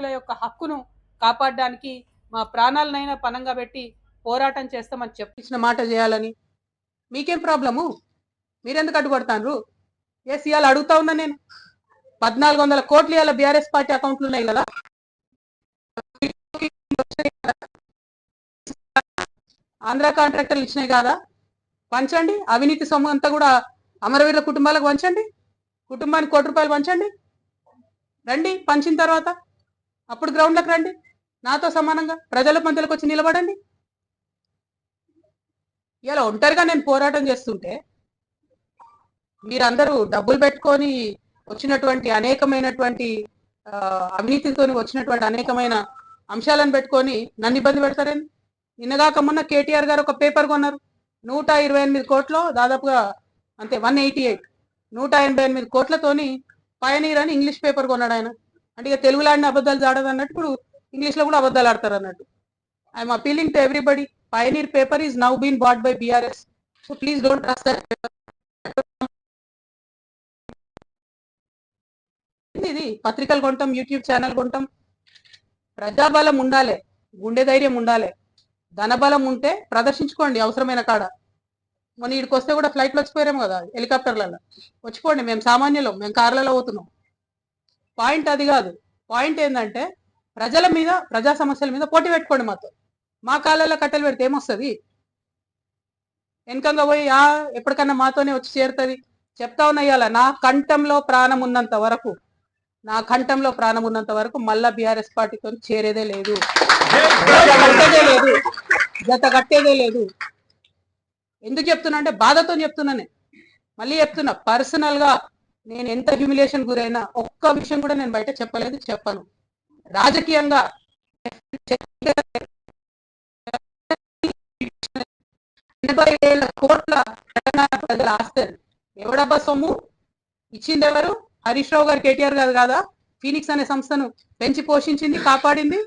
యొక్క హక్కును కాపాడడానికి మా ప్రాణాలనైనా పణంగా పెట్టి పోరాటం చేస్తామని చెప్పించిన మాట చేయాలని. మీకేం ప్రాబ్లము? మీరెందుకు అడ్డుపడతాండ్రు? ఎస్, ఇవాళ అడుగుతా ఉన్నా నేను. 1400 కోట్లు ఇవాళ బీఆర్ఎస్ పార్టీ అకౌంట్లు ఉన్నాయి కదా. ఆంధ్ర కాంట్రాక్టర్లు ఇచ్చినాయి కదా, పంచండి. అవినీతి సొమ్ము అంతా కూడా అమరవీరుల కుటుంబాలకు పంచండి. కుటుంబానికి ₹1 పంచండి. రండి, పంచిన తర్వాత అప్పుడు గ్రౌండ్లకు రండి, నాతో సమానంగా ప్రజల మధ్యలోకి వచ్చి నిలబడండి. ఇలా ఒంటరిగా నేను పోరాటం చేస్తుంటే మీరందరూ డబ్బులు పెట్టుకొని వచ్చినటువంటి అనేకమైనటువంటి అవినీతితో వచ్చినటువంటి అనేకమైన అంశాలను పెట్టుకొని నన్ను ఇబ్బంది పెడతారని. నిన్నగాక మొన్న కేటీఆర్ గారు ఒక పేపర్ కొన్నారు. 128 కోట్లు, దాదాపుగా అంతే 188, 188 కోట్లతోని పయనీర్ అని ఇంగ్లీష్ పేపర్ కొన్నాడు ఆయన. అంటే ఇక తెలుగులో ఆడిన అబద్ధాలు జాడదు అన్నట్టు ఇప్పుడు ఇంగ్లీష్లో కూడా అబద్ధాలు ఆడతారు అన్నట్టు. I'm appealing to everybody, Pioneer paper is now been bought by BRS. So please don't trust that paper. ఇది పత్రికలు కొంటాం, యూట్యూబ్ ఛానల్ కొంటాం. ప్రజాబలం ఉండాలి, గుండె ధైర్యం ఉండాలి, ధనబలం ఉంటే ప్రదర్శించుకోండి అవసరమైన కాడ. మొన్న ఇక్కడికి వస్తే కూడా ఫ్లైట్లో వచ్చిపోయారేమో కదా, హెలికాప్టర్లలో వచ్చిపోండి. మేము సామాన్యులం, మేము కార్లలో పోతున్నాం. పాయింట్ అది కాదు. పాయింట్ ఏంటంటే ప్రజల మీద, ప్రజా సమస్యల మీద పోటీ పెట్టుకోండి మాతో. మా కాళ్ళలో కట్టెలు పెడితే ఏమొస్తుంది? వెనకంగా పోయి ఎప్పటికన్నా మాతోనే వచ్చి చేరుతుంది. చెప్తా ఉన్నా, ఇవాళ నా కంఠంలో ప్రాణం ఉన్నంత వరకు, నా కంఠంలో ప్రాణం ఉన్నంత వరకు మళ్ళా బీఆర్ఎస్ పార్టీతో చేరేదే లేదు, జత కట్టేదే లేదు. ఎందుకు చెప్తున్నా అంటే బాధతో చెప్తున్నానే. మళ్ళీ చెప్తున్నా, పర్సనల్ గా నేను ఎంత హ్యూమిలేషన్ గురైనా ఒక్క విషయం కూడా నేను బయట చెప్పలేదు, చెప్పను. రాజకీయంగా 80,000 కోట్ల తెలంగాణ ప్రజల ఆస్తులు ఎవడబ్బా సొమ్ము ఇచ్చింది? ఎవరు? హరీష్ రావు గారు, కేటీఆర్ గారు కాదా? ఫీనిక్స్ అనే సంస్థను పెంచి పోషించింది, కాపాడింది.